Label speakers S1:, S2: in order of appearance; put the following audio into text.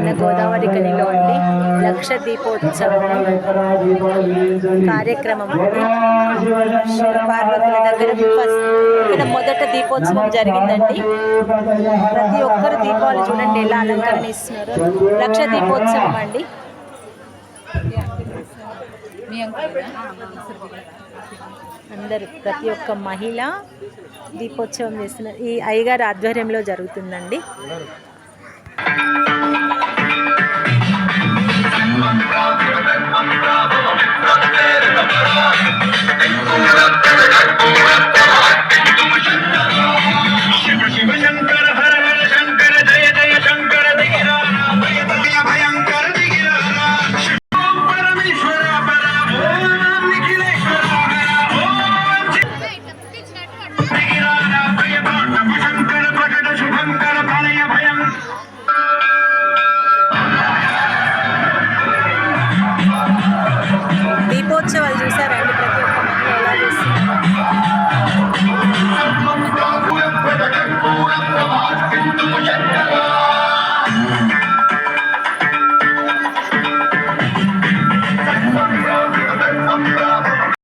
S1: మన గోదావరి కనిలో అండి లక్ష దీపోత్సవం కార్యక్రమం అండి. శివపార్వతుల దగ్గర ఇక్కడ మొదట దీపోత్సవం జరిగిందండి. ప్రతి ఒక్కరు దీపాలు చూడండి ఎలా అలంకరణ ఇస్తున్నారు. లక్ష దీపోత్సవం అండి. అందరూ ప్రతి ఒక్క మహిళ దీపోత్సవం చేస్తున్నారు. ఈ అయ్యగారి ఆధ్వర్యంలో జరుగుతుందండి. దీపోత్సవాలు చూసారా